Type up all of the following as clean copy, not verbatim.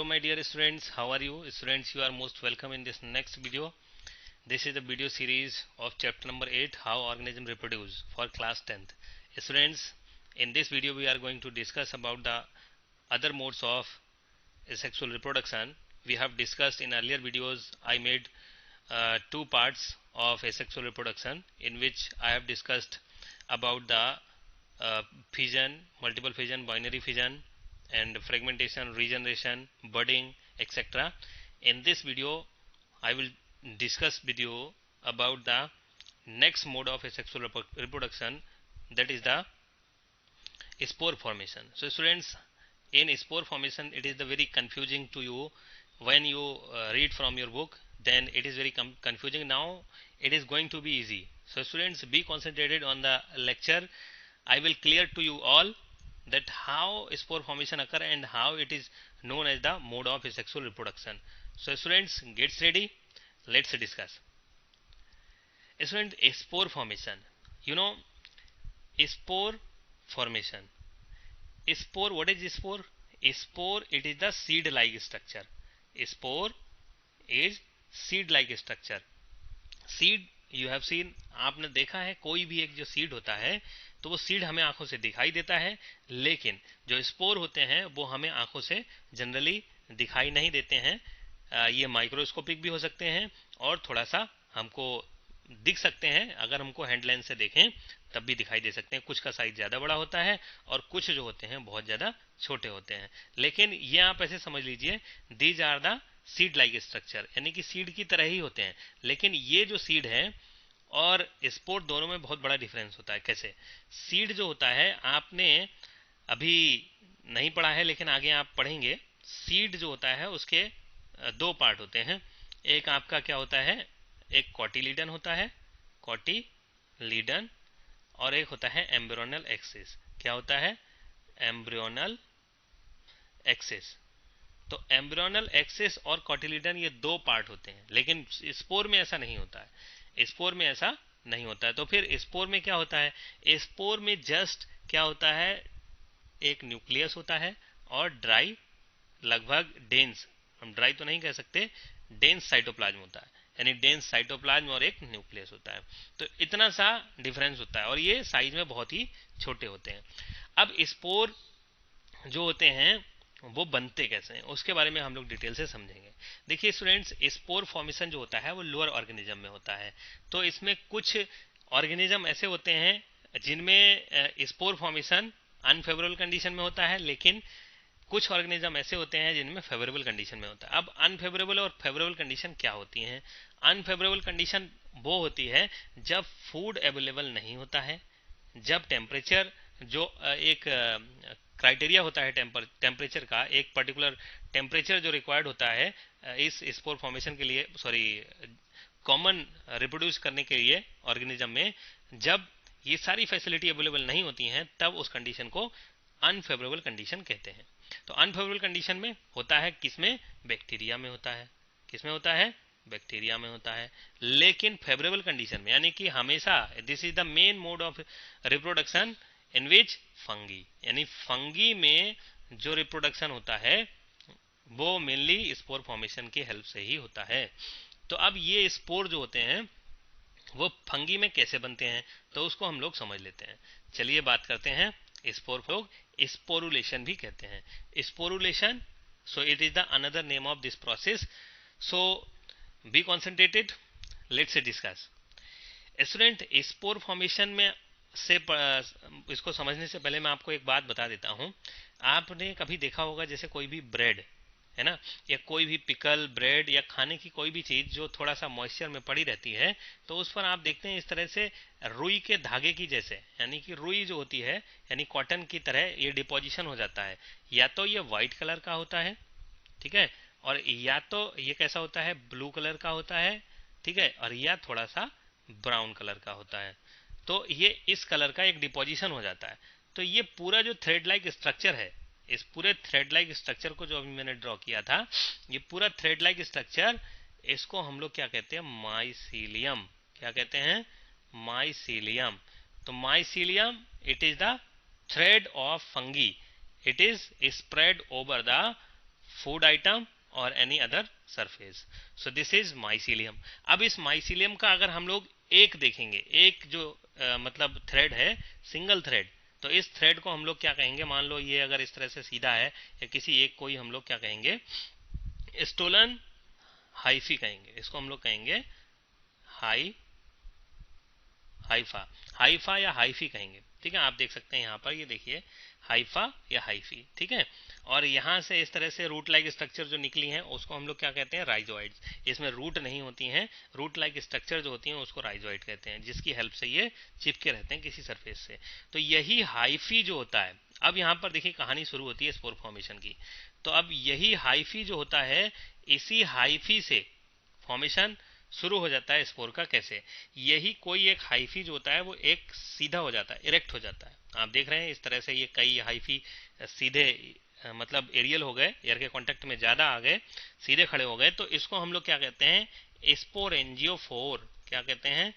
my dear students, how are you? Students, you are most welcome in this next video. This is the video series of chapter number 8, how organisms reproduce, for class 10th. Students, in this video we are going to discuss about the other modes of sexual reproduction. We have discussed in earlier videos. I made two parts of asexual reproduction, in which I have discussed about the fission, multiple fission, binary fission, and fragmentation, regeneration, budding, etc. In this video I will discuss with you about the next mode of asexual reproduction, that is the spore formation. So students, in spore formation it is the very confusing to you when you read from your book, then it is very confusing. Now it is going to be easy. So students, be concentrated on the lecture. I will clear to you all that how spore formation occur and how it is known as the mode of asexual reproduction. So students, get ready, let's discuss. Student, spore formation, you know, spore formation. Spore, what is spore? Spore, it is the seed like structure. Spore is seed like structure. Seed you have seen, आपने देखा है कोई भी एक जो seed होता है तो वो सीड हमें आंखों से दिखाई देता है, लेकिन जो स्पोर होते हैं वो हमें आंखों से जनरली दिखाई नहीं देते हैं। ये माइक्रोस्कोपिक भी हो सकते हैं और थोड़ा सा हमको दिख सकते हैं, अगर हमको हैंड लेंस से देखें तब भी दिखाई दे सकते हैं। कुछ का साइज ज़्यादा बड़ा होता है और कुछ जो होते हैं बहुत ज़्यादा छोटे होते हैं। लेकिन ये आप ऐसे समझ लीजिए, these are the seed like structure, यानी कि सीड की तरह ही होते हैं। लेकिन ये जो सीड है और स्पोर दोनों में बहुत बड़ा डिफरेंस होता है। कैसे? सीड जो होता है आपने अभी नहीं पढ़ा है, लेकिन आगे आप पढ़ेंगे। सीड जो होता है उसके दो पार्ट होते हैं। एक आपका क्या होता है, एक कॉटिलीडन होता है, कॉटिलीडन, और एक होता है एम्ब्रियोनल एक्सिस। क्या होता है? Embryonal axis. तो एम्ब्रियोनल एक्सिस और कॉटिलीडन ये दो पार्ट होते हैं, लेकिन स्पोर में ऐसा नहीं होता है। स्पोर में ऐसा नहीं होता है। तो फिर स्पोर में क्या होता है? स्पोर में जस्ट क्या होता है, एक न्यूक्लियस होता है और ड्राई, लगभग डेंस, हम ड्राई तो नहीं कह सकते, डेंस साइटोप्लाज्म होता है, यानी डेंस साइटोप्लाज्म और एक न्यूक्लियस होता है। तो इतना सा डिफरेंस होता है और ये साइज में बहुत ही छोटे होते हैं। अब स्पोर जो होते हैं वो बनते कैसे हैं उसके बारे में हम लोग डिटेल से समझेंगे। देखिए स्टूडेंट्स, स्पोर फॉर्मेशन जो होता है वो लोअर ऑर्गेनिज्म में होता है। तो इसमें कुछ ऑर्गेनिज्म ऐसे होते हैं जिनमें स्पोर फॉर्मेशन अनफेवरेबल कंडीशन में होता है, लेकिन कुछ ऑर्गेनिज्म ऐसे होते हैं जिनमें फेवरेबल कंडीशन में होता है। अब अनफेवरेबल और फेवरेबल कंडीशन क्या होती हैं? अनफेवरेबल कंडीशन वो होती है जब फूड अवेलेबल नहीं होता है, जब टेम्परेचर जो एक क्राइटेरिया होता है टेम्परेचर का, एक पर्टिकुलर टेम्परेचर जो रिक्वायर्ड होता है इस स्पोर फॉर्मेशन के लिए, सॉरी कॉमन रिप्रोड्यूस करने के लिए ऑर्गेनिज्म में, जब ये सारी फैसिलिटी अवेलेबल नहीं होती हैं तब उस कंडीशन को अनफेवरेबल कंडीशन कहते हैं। तो अनफेवरेबल कंडीशन में होता है किसमें? बैक्टीरिया में होता है। किसमें होता है? बैक्टीरिया में होता है। लेकिन फेवरेबल कंडीशन में, यानी कि हमेशा, this is the main mode of reproduction in which fungi, यानी फंगी में जो रिप्रोडक्शन होता है वो मेनली स्पोर फॉर्मेशन की हेल्प से ही होता है। तो अब ये स्पोर जो होते हैं वो फंगी में कैसे बनते हैं तो उसको हम लोग समझ लेते हैं। चलिए बात करते हैं। स्पोर लोग स्पोरुलेशन भी कहते हैं। Sporulation, so it is the another name of this process. So be concentrated, let's discuss. Student, spore formation में से इसको समझने से पहले मैं आपको एक बात बता देता हूं। आपने कभी देखा होगा जैसे कोई भी ब्रेड है ना, या कोई भी पिकल, ब्रेड या खाने की कोई भी चीज जो थोड़ा सा मॉइस्चर में पड़ी रहती है तो उस पर आप देखते हैं इस तरह से रुई के धागे की जैसे, यानी कि रुई जो होती है यानी कॉटन की तरह ये डिपोजिशन हो जाता है। या तो ये व्हाइट कलर का होता है, ठीक है, और या तो ये कैसा होता है, ब्लू कलर का होता है, ठीक है, और या थोड़ा सा ब्राउन कलर का होता है। तो ये इस कलर का एक डिपोजिशन हो जाता है। तो ये पूरा जो थ्रेड लाइक स्ट्रक्चर है, इस पूरे थ्रेड लाइक स्ट्रक्चर को जो अभी मैंने ड्रॉ किया था, ये पूरा थ्रेड लाइक स्ट्रक्चर, इसको हम लोग क्या कहते हैं? माइसीलियम। क्या कहते हैं? माइसीलियम। तो mycelium, it is the thread of fungi. It is spread over the food item और any other surface. So this is mycelium. अब इस माइसीलियम का अगर हम लोग एक देखेंगे, एक जो मतलब थ्रेड है, सिंगल थ्रेड, तो इस थ्रेड को हम लोग क्या कहेंगे, मान लो ये अगर इस तरह से सीधा है, या किसी एक को ही हम लोग क्या कहेंगे, स्टोलन हाइफी कहेंगे, इसको हम लोग कहेंगे हाइफा, हाइफा या हाइफी कहेंगे। ठीक है, आप देख सकते हैं यहाँ पर, ये देखिए हाइफा या हाइफी। ठीक है, और यहाँ से इस तरह से रूट लाइक स्ट्रक्चर जो निकली हैं उसको हम लोग क्या कहते हैं, राइजोइड्स। इसमें रूट नहीं होती हैं, रूट लाइक स्ट्रक्चर जो होती हैं उसको राइजोइड कहते हैं, जिसकी हेल्प से ये चिपके रहते हैं किसी सरफेस से। तो यही हाइफी जो होता है, अब यहाँ पर देखिए कहानी शुरू होती है स्पोर फॉर्मेशन की। तो अब यही हाइफी जो होता है, इसी हाइफी से फॉर्मेशन शुरू हो जाता है स्पोर का। कैसे, यही कोई एक हाइफी जो होता है वो एक सीधा हो जाता है, इरेक्ट हो जाता है। आप देख रहे हैं इस तरह से ये कई हाइफी सीधे मतलब एरियल हो गए, एयर के कांटेक्ट में ज्यादा आ गए, सीधे खड़े हो गए, तो इसको हम लोग क्या कहते हैं, स्पोरेंजियोफोर। क्या कहते हैं,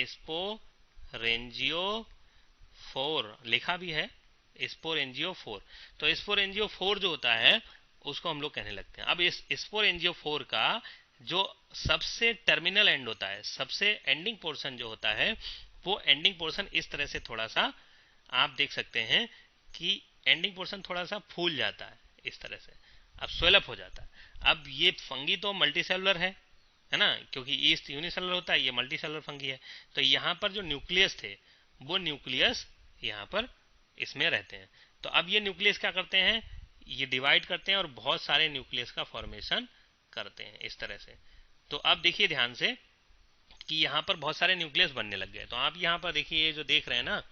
स्पोरेंजियोफोर, लिखा भी है स्पोरेंजियोफोर। तो स्पोरेंजियोफोर जो होता है उसको हम लोग कहने लगते हैं। अब इस स्पोरेंजियोफोर का जो सबसे टर्मिनल एंड होता है, सबसे एंडिंग पोर्शन जो होता है, वो एंडिंग पोर्शन इस तरह से थोड़ा सा आप देख सकते हैं कि एंडिंग पोर्शन थोड़ा सा फूल जाता है इस तरह से, अब स्वेलअप हो जाता है। अब ये फंगी तो मल्टी सेलुलर है ना, क्योंकि ईस्ट यूनिसेलुलर होता है, ये मल्टी सेलुलर फंगी है। तो यहाँ पर जो न्यूक्लियस थे, वो न्यूक्लियस यहाँ पर इसमें रहते हैं। तो अब ये न्यूक्लियस क्या करते हैं, ये डिवाइड करते हैं और बहुत सारे न्यूक्लियस का फॉर्मेशन करते हैं इस तरह से। तो अब देखिए ध्यान से कि यहाँ पर बहुत सारे न्यूक्लियस बनने लग गए। तो आप यहाँ पर देखिए, ये जो देख रहे हैं ना,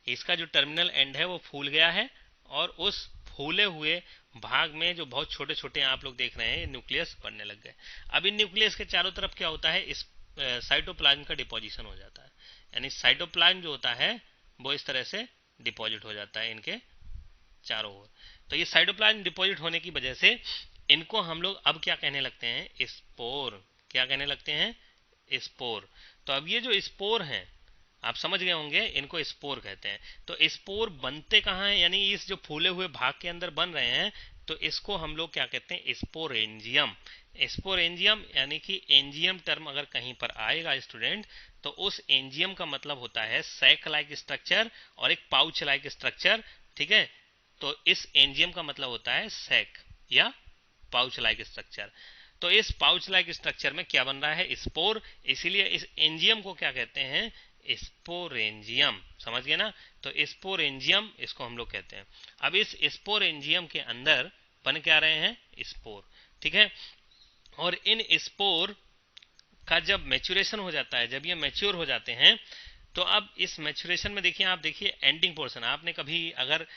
इसका जो टर्मिनल एंड है वो फूल गया है, और उस फूले हुए भाग में जो बहुत छोटे छोटे आप लोग देख रहे हैं न्यूक्लियस बनने लग गए। अब इन न्यूक्लियस के चारों तरफ क्या होता है, इस साइटोप्लाज्म का डिपोजिशन हो जाता है, यानी साइटोप्लाज्म जो होता है वो इस तरह से डिपॉजिट हो जाता है इनके चारों ओर। तो ये साइटोप्लाज्म डिपॉजिट होने की वजह से इनको हम लोग अब क्या कहने लगते हैं, स्पोर। क्या कहने लगते हैं, स्पोर। तो अब ये जो स्पोर हैं, आप समझ गए होंगे, इनको स्पोर कहते हैं। तो स्पोर बनते कहाँ हैं, यानी इस जो फूले हुए भाग के अंदर बन रहे हैं, तो इसको हम लोग क्या कहते हैं, स्पोरेंजियम। स्पोरेंजियम यानी कि एंजियम टर्म अगर कहीं पर आएगा स्टूडेंट, तो उस एंजियम का मतलब होता है सैक लाइक स्ट्रक्चर और एक पाउच लाइक स्ट्रक्चर। ठीक है, तो इस एंजियम का मतलब होता है सैक या पाउच लाइक स्ट्रक्चर। तो इस पाउच लाइक स्ट्रक्चर में क्या बन रहा है, स्पोर, इसीलिए इस एंजियम को क्या कहते हैं, स्पोरेंजियम। समझ गए ना, तो स्पोरेंजियम इसको हम लोग कहते हैं। अब इस स्पोरेंजियम के अंदर बन के आ रहे हैं स्पोर। ठीक है, और इन स्पोर का जब मैच्योरेशन हो जाता है, जब ये मैच्योर हो जाते हैं, तो अब इस मैच्योरेशन में देखिए, आप देखिए एंडिंग पोर्शन, आपने कभी अगर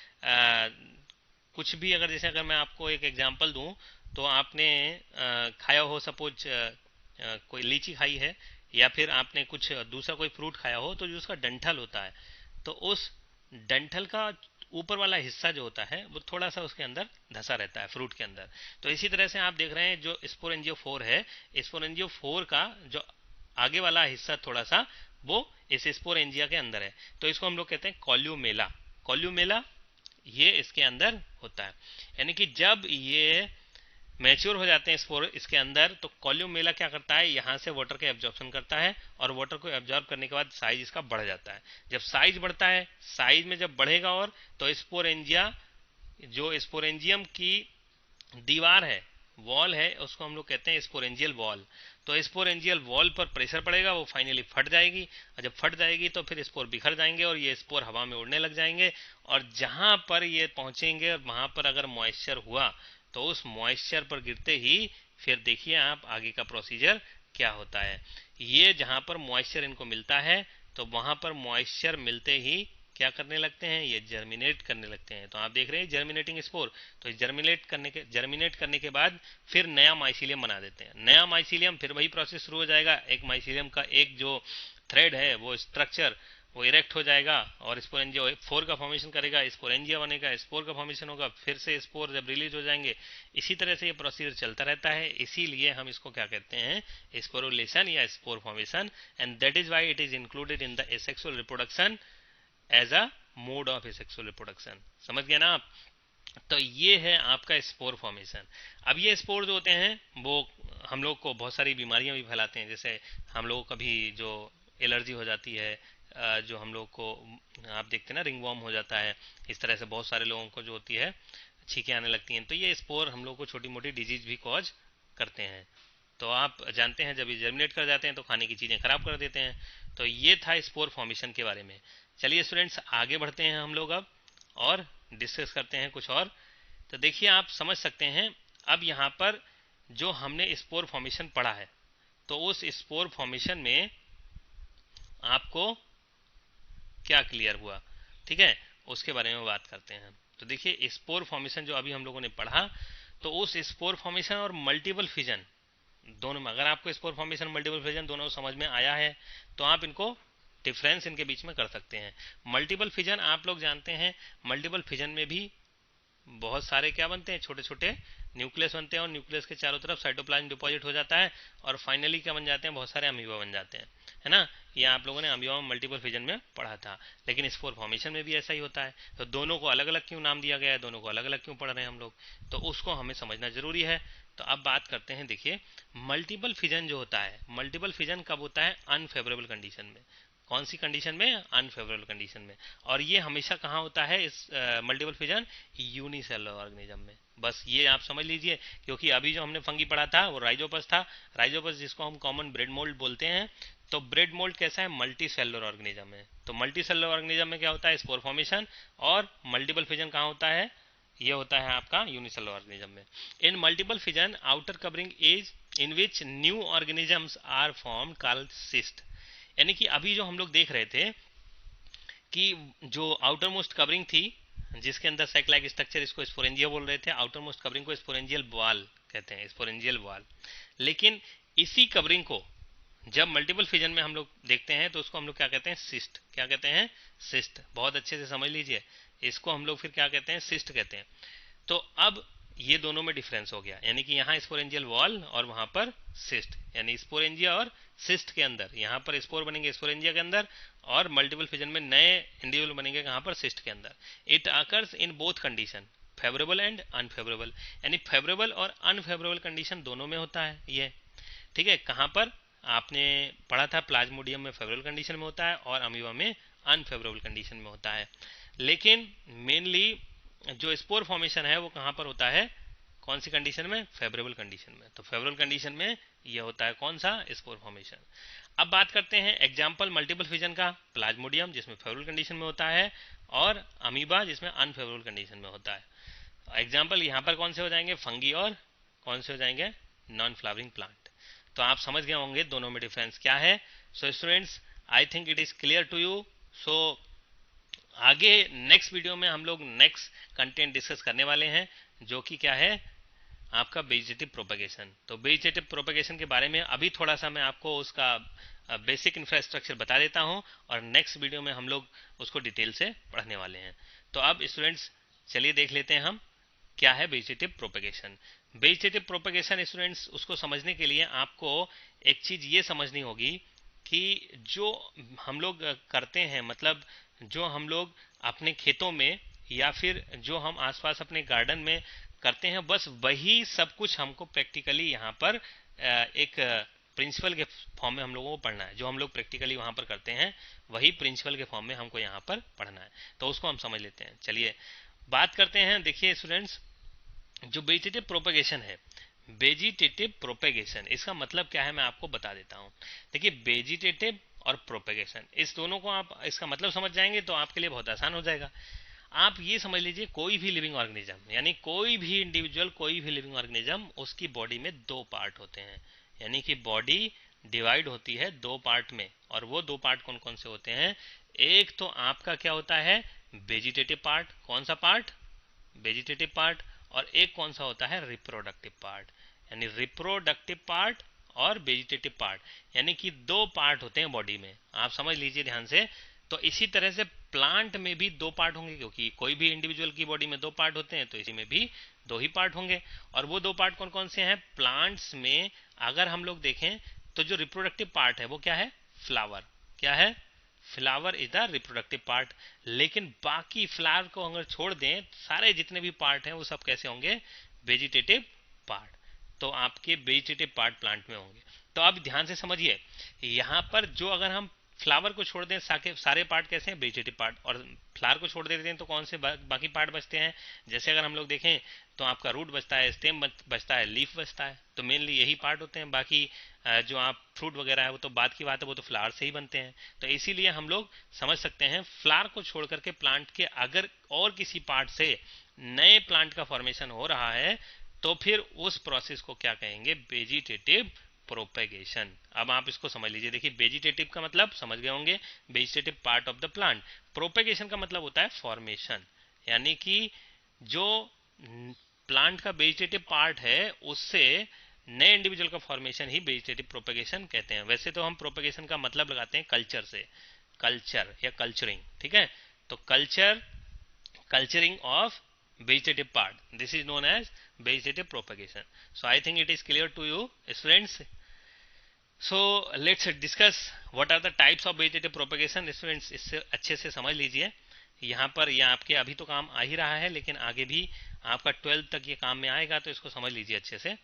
कुछ भी, अगर जैसे अगर मैं आपको एक एग्जांपल दूं, तो आपने खाया हो, सपोज कोई लीची खाई है, या फिर आपने कुछ दूसरा कोई फ्रूट खाया हो, तो जो उसका डंठल होता है, तो उस डंठल का ऊपर वाला हिस्सा जो होता है वो थोड़ा सा उसके अंदर धसा रहता है फ्रूट के अंदर। तो इसी तरह से आप देख रहे हैं जो स्पोरेंजियोफोर है, स्पोरेंजियोफोर का जो आगे वाला हिस्सा थोड़ा सा वो इस स्पोरेंजिया के अंदर है, तो इसको हम लोग कहते हैं कॉल्यूमेला। कॉल्यूमेला ये इसके अंदर होता है, यानी कि जब ये मैच्योर हो जाते हैं स्पोर इसके अंदर, तो कॉल्यूमेला क्या करता है, यहाँ से वाटर के एब्जॉर्प्शन करता है, और वाटर को एब्जॉर्ब करने के बाद साइज इसका बढ़ जाता है। जब साइज बढ़ता है, साइज में जब बढ़ेगा, और तो स्पोरेंजिया, जो स्पोरेंजियम की दीवार है, वॉल है, उसको हम लोग कहते हैं स्पोरेंजियल वॉल। तो स्पोरेंजियल वॉल पर प्रेशर पड़ेगा, वो फाइनली फट जाएगी, और जब फट जाएगी तो फिर स्पोर बिखर जाएंगे, और ये स्पोर हवा में उड़ने लग जाएंगे, और जहां पर ये पहुंचेंगे, और वहां पर अगर मॉइस्चर हुआ, तो उस मॉइस्चर पर गिरते ही फिर देखिए आप आगे का प्रोसीजर क्या होता है। ये जहां पर मॉइस्चर इनको मिलता है, तो वहां पर मॉइस्चर मिलते ही क्या करने लगते हैं, ये जर्मिनेट करने लगते हैं। तो आप देख रहे हैं जर्मिनेटिंग स्पोर, तो जर्मिनेट करने के बाद फिर नया माइसीलियम बना देते हैं। नया माइसीलियम, फिर वही प्रोसेस शुरू हो जाएगा, एक माइसीलियम का एक जो थ्रेड है वो स्ट्रक्चर वो इरेक्ट हो जाएगा, और स्पोरेंजिया फोर का फॉर्मेशन करेगा, स्पोरेंजिया बनेगा, स्पोर का फॉर्मेशन होगा, फिर से स्पोर जब रिलीज हो जाएंगे, इसी तरह से ये प्रोसीजर चलता रहता है। इसीलिए हम इसको क्या कहते हैं, स्पोरुलेशन या spore formation, and that is why it is included in the asexual reproduction as a mode of asexual reproduction. समझ गए ना आप। तो ये है आपका स्पोर फॉर्मेशन। अब ये स्पोर जो होते हैं वो हम लोग को बहुत सारी बीमारियां भी फैलाते हैं, जैसे हम लोगों को कभी जो एलर्जी हो जाती है, जो हम लोग को आप देखते हैं ना रिंग वर्म हो जाता है, इस तरह से बहुत सारे लोगों को जो होती है छींकें आने लगती हैं। तो ये स्पोर हम लोग को छोटी मोटी डिजीज भी कॉज करते हैं। तो आप जानते हैं जब ये जर्मिनेट कर जाते हैं तो खाने की चीज़ें खराब कर देते हैं। तो ये था स्पोर फॉर्मेशन के बारे में। चलिए स्टूडेंट्स आगे बढ़ते हैं हम लोग अब और डिस्कस करते हैं कुछ और। तो देखिए आप समझ सकते हैं अब यहाँ पर जो हमने स्पोर फॉर्मेशन पढ़ा है, तो उस स्पोर फॉर्मेशन में आपको क्या क्लियर हुआ, ठीक है, उसके बारे में बात करते हैं। तो देखिए स्पोर फॉर्मेशन जो अभी हम लोगों ने पढ़ा, तो उस स्पोर फॉर्मेशन और मल्टीपल फिजन दोनों में, अगर आपको स्पोर फॉर्मेशन मल्टीपल फिजन दोनों समझ में आया है तो आप इनको डिफरेंस इनके बीच में कर सकते हैं। मल्टीपल फिजन आप लोग जानते हैं, मल्टीपल फिजन में भी बहुत सारे क्या बनते हैं, छोटे छोटे न्यूक्लियस बनते हैं और न्यूक्लियस के चारों तरफ साइटोप्लाज्म डिपॉजिट हो जाता है और फाइनली क्या बन जाते हैं, बहुत सारे अमीबा बन जाते हैं, है ना। ये आप लोगों ने अमीबा मल्टीपल फिजन में पढ़ा था, लेकिन स्पोर फॉर्मेशन में भी ऐसा ही होता है। तो दोनों को अलग अलग क्यों नाम दिया गया है, दोनों को अलग अलग क्यों पढ़ रहे हैं हम लोग, तो उसको हमें समझना जरूरी है। तो अब बात करते हैं, देखिए मल्टीपल फिजन जो होता है, मल्टीपल फिजन कब होता है, अनफेवरेबल कंडीशन में। कौन सी कंडीशन में, अनफेवरेबल कंडीशन में। और ये हमेशा कहाँ होता है इस मल्टीपल फिजन, यूनिसेलुलर ऑर्गेनिज्म में। बस ये आप समझ लीजिए, क्योंकि अभी जो हमने फंगी पढ़ा था वो राइजोपस था, राइजोपस जिसको हम कॉमन ब्रेड मोल्ड बोलते हैं। तो ब्रेड मोल्ड कैसा है, मल्टी सेलुलर ऑर्गेनिज्म है। तो मल्टी सेलुलर ऑर्गेनिज्म में क्या होता है, स्पोर फॉर्मेशन। और मल्टीपल फिजन कहाँ होता है, ये होता है आपका यूनिसेलुलर ऑर्गेनिज्म में। In multiple fission outer covering is in which new organisms are form called cyst. यानी कि अभी जो हम लोग देख रहे थे कि जो आउटर मोस्ट कवरिंग थी जिसके अंदर सैक लाइक स्ट्रक्चर, इसको स्पोरेंजिया बोल रहे थे, आउटर मोस्ट कवरिंग को स्पोरेंजियल वॉल कहते हैं, स्पोरेंजियल वॉल। लेकिन इसी कवरिंग को जब मल्टीपल फिजन में हम लोग देखते हैं तो उसको हम लोग क्या कहते हैं, सिस्ट। क्या कहते हैं, सिस्ट। बहुत अच्छे से समझ लीजिए, इसको हम लोग फिर क्या कहते हैं, सिस्ट कहते हैं। तो अब ये दोनों में डिफरेंस हो गया, यानी कि यहाँ स्पोरेंजियल वॉल और वहां पर सिस्ट, यानी स्पोरेंजिया और सिस्ट के अंदर यहाँ पर स्पोर बनेंगे स्पोरेंजिया के अंदर, और मल्टीपल फिजन में नए इंडिविजुअल बनेंगे कहाँ पर, सिस्ट के अंदर। It occurs in both condition, favourable and unfavourable, यानी फेवरेबल और अनफेवरेबल कंडीशन दोनों में होता है ये, ठीक है। कहाँ पर आपने पढ़ा था, प्लाज्मोडियम में फेवरेबल कंडीशन में होता है और अमीबा में अनफेवरेबल कंडीशन में होता है। लेकिन मेनली जो स्पोर फॉर्मेशन है वो कहाँ पर होता है, कौन सी कंडीशन में, फेवरेबल कंडीशन में। तो फेवरेबल कंडीशन में ये होता है कौन सा, स्पोर फॉर्मेशन। अब बात करते हैं एग्जाम्पल मल्टीपल फिजन का, प्लाज्मोडियम जिसमें फेवरेबल कंडीशन में होता है और अमीबा जिसमें अनफेवरेबल कंडीशन में होता है। एग्जाम्पल यहाँ पर कौन से हो जाएंगे, फंगी और कौन से हो जाएंगे, नॉन फ्लावरिंग प्लांट। तो आप समझ गए होंगे दोनों में डिफरेंस क्या है। So students I think it is clear to you. So आगे नेक्स्ट वीडियो में हम लोग नेक्स्ट कंटेंट डिस्कस करने वाले हैं, जो कि क्या है, आपका वेजिटेटिव प्रोपेगेशन। तो वेजिटेटिव प्रोपेगेशन के बारे में अभी थोड़ा सा मैं आपको उसका बेसिक इंफ्रास्ट्रक्चर बता देता हूं और नेक्स्ट वीडियो में हम लोग उसको डिटेल से पढ़ने वाले हैं। तो अब स्टूडेंट्स चलिए देख लेते हैं हम क्या है vegetative propagation. Vegetative propagation students, उसको समझने के लिए आपको एक चीज ये समझनी होगी कि जो हम लोग करते हैं, मतलब जो हम लोग अपने खेतों में या फिर जो हम आसपास अपने गार्डन में करते हैं, बस वही सब कुछ हमको प्रैक्टिकली यहाँ पर एक प्रिंसिपल के फॉर्म में हम लोगों को पढ़ना है। जो हम लोग प्रैक्टिकली वहाँ पर करते हैं वही प्रिंसिपल के फॉर्म में हमको यहाँ पर पढ़ना है। तो उसको हम समझ लेते हैं। चलिए बात करते हैं। देखिए स्टूडेंट्स, जो वेजिटेटिव प्रोपेगेशन है, वेजिटेटिव प्रोपेगेशन इसका मतलब क्या है मैं आपको बता देता हूँ। देखिए वेजिटेटिव और प्रोपेगेशन, इस दोनों को आप इसका मतलब समझ जाएंगे तो आपके लिए बहुत आसान हो जाएगा। आप ये समझ लीजिए, कोई भी लिविंग ऑर्गेनिज्म, यानी कोई भी इंडिविजुअल, कोई भी लिविंग ऑर्गेनिज्म, उसकी बॉडी में दो पार्ट होते हैं। यानी कि बॉडी डिवाइड होती है दो पार्ट में, और वो दो पार्ट कौन कौन से होते हैं, एक तो आपका क्या होता है, वेजिटेटिव पार्ट। कौन सा पार्ट, वेजिटेटिव पार्ट। और एक कौन सा होता है, रिप्रोडक्टिव पार्ट। यानी रिप्रोडक्टिव पार्ट और वेजिटेटिव पार्ट, यानी कि दो पार्ट होते हैं बॉडी में। आप समझ लीजिए ध्यान से। तो इसी तरह से प्लांट में भी दो पार्ट होंगे, क्योंकि कोई भी इंडिविजुअल की बॉडी में दो पार्ट होते हैं, तो इसी में भी दो ही पार्ट होंगे। और वो दो पार्ट कौन कौन से हैं, प्लांट्स में अगर हम लोग देखें तो जो रिप्रोडक्टिव पार्ट है वो क्या है, फ्लावर। क्या है, flower is the reproductive part. लेकिन बाकी फ्लावर को अगर छोड़ दें, सारे जितने भी पार्ट हैं वो सब कैसे होंगे? Vegetative part. तो आपके वेजिटेटिव पार्ट प्लांट में होंगे। तो आप ध्यान से समझिए, यहाँ पर जो अगर हम फ्लावर को छोड़ दें, सारे पार्ट कैसे हैं? Vegetative part. और फ्लावर को छोड़ देते हैं तो कौन से बाकी पार्ट बचते हैं? जैसे अगर हम लोग देखें तो आपका रूट बचता है, स्टेम बचता है, लीफ बचता है। तो मेनली यही पार्ट होते हैं। बाकी जो आप फ्रूट वगैरह है वो तो बाद की बात है, वो तो फ्लावर से ही बनते हैं। तो इसीलिए हम लोग समझ सकते हैं फ्लावर को छोड़ करके प्लांट के अगर और किसी पार्ट से नए प्लांट का फॉर्मेशन हो रहा है तो फिर उस प्रोसेस को क्या कहेंगे? Vegetative propagation. अब आप इसको समझ लीजिए। देखिए, वेजिटेटिव का मतलब समझ गए होंगे, vegetative part of the plant. Propagation का मतलब होता है फॉर्मेशन, यानी कि जो प्लांट का वेजिटेटिव पार्ट है उससे नए इंडिविजुअल का फॉर्मेशन ही वेजिटेटिव प्रोपेगेशन कहते हैं। वैसे तो हम प्रोपेगेशन का मतलब लगाते हैं कल्चर से, कल्चर या कल्चरिंग, ठीक है। तो culturing of vegetative part, this is known as vegetative propagation. So I think it is clear to you students. So let's discuss what are the types of vegetative propagation. students इससे अच्छे से समझ लीजिए। यहाँ पर यह आपके अभी तो काम आ ही रहा है, लेकिन आगे भी आपका 12th तक ये काम में आएगा, तो इसको समझ लीजिए अच्छे से।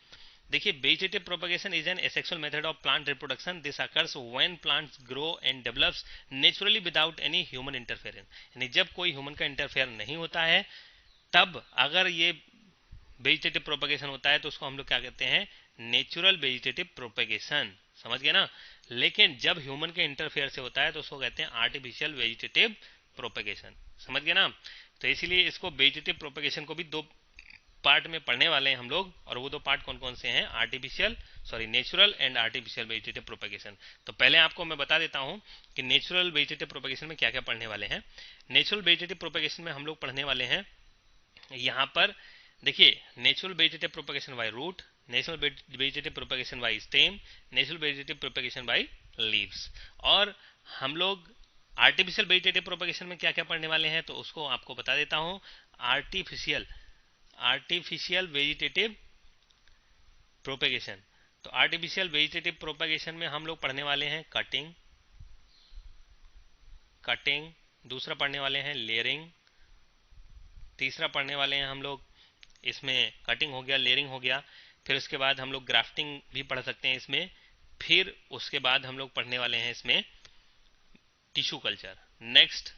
देखिए, vegetative propagation is an asexual method of plant reproduction. This occurs when plants grow and develops naturally without any human interference. यानी जब कोई ह्यूमन का इंटरफेयर नहीं होता है, तब अगर ये वेजिटेटिव प्रोपेगेशन होता है तो उसको हम लोग क्या कहते हैं? Natural vegetative propagation. समझ गए ना? लेकिन जब ह्यूमन के इंटरफेयर से होता है तो उसको कहते हैं आर्टिफिशियल वेजिटेटिव प्रोपेगेशन। समझ गए ना? तो इसीलिए इसको वेजिटेटिव प्रोपेगेशन को भी दो पार्ट में पढ़ने वाले हैं हम लोग, और वो दो पार्ट कौन कौन से हैं? Natural and artificial vegetative propagation. तो पहले आपको मैं बता देता हूं कि नेचुरल वेजिटेटिव प्रोपेगेशन में क्या क्या पढ़ने वाले हैं। नेचुरल वेजिटेटिव प्रोपेगेशन में हम लोग पढ़ने वाले हैं, यहाँ पर देखिए, natural vegetative propagation by root, natural vegetative propagation by stem, natural vegetative propagation by leaves. और हम लोग आर्टिफिशियल वेजिटेटिव प्रोपेगेशन में क्या क्या पढ़ने वाले हैं तो उसको आपको बता देता हूं। Artificial vegetative propagation. तो आर्टिफिशियल वेजिटेटिव प्रोपेगेशन में हम लोग पढ़ने वाले हैं कटिंग, दूसरा पढ़ने वाले हैं लेयरिंग, तीसरा पढ़ने वाले हैं हम लोग इसमें कटिंग हो गया, लेयरिंग हो गया, फिर उसके बाद हम लोग ग्राफ्टिंग भी पढ़ सकते हैं इसमें, फिर उसके बाद हम लोग पढ़ने वाले हैं इसमें tissue culture. Next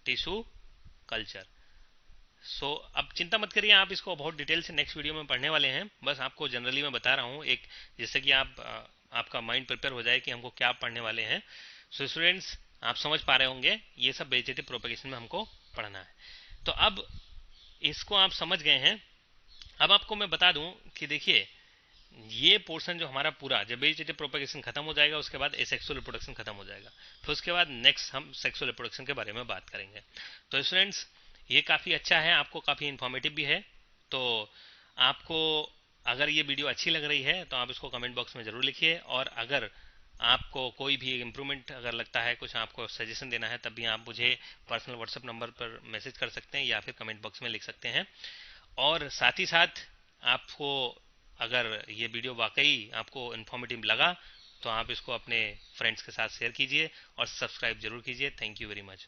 tissue culture. So अब चिंता मत करिए, आप इसको बहुत डिटेल से नेक्स्ट वीडियो में पढ़ने वाले हैं। बस आपको जनरली मैं बता रहा हूँ एक, जिससे कि आपका माइंड प्रिपेयर हो जाए कि हमको क्या पढ़ने वाले हैं। सो स्टूडेंट्स, आप समझ पा रहे होंगे ये सब वेजिटेटिव प्रोपेगेशन में हमको पढ़ना है। तो अब इसको आप समझ गए हैं। अब आपको मैं बता दूं कि देखिए, ये पोर्शन जो हमारा पूरा, जब वेजिटेटिव प्रोपेगेशन खत्म हो जाएगा उसके बाद एसेक्सुअल रिप्रोडक्शन खत्म हो जाएगा, फिर उसके बाद नेक्स्ट हम सेक्सुअल रिप्रोडक्शन के बारे में बात करेंगे। तो स्टूडेंट्स, ये काफ़ी अच्छा है, आपको काफ़ी इन्फॉर्मेटिव भी है। तो आपको अगर ये वीडियो अच्छी लग रही है तो आप इसको कमेंट बॉक्स में ज़रूर लिखिए, और अगर आपको कोई भी इम्प्रूवमेंट अगर लगता है, कुछ आपको सजेशन देना है, तब भी आप मुझे पर्सनल व्हाट्सएप नंबर पर मैसेज कर सकते हैं या फिर कमेंट बॉक्स में लिख सकते हैं। और साथ ही साथ आपको अगर ये वीडियो वाकई आपको इन्फॉर्मेटिव लगा तो आप इसको अपने फ्रेंड्स के साथ शेयर कीजिए और सब्सक्राइब जरूर कीजिए। Thank you very much.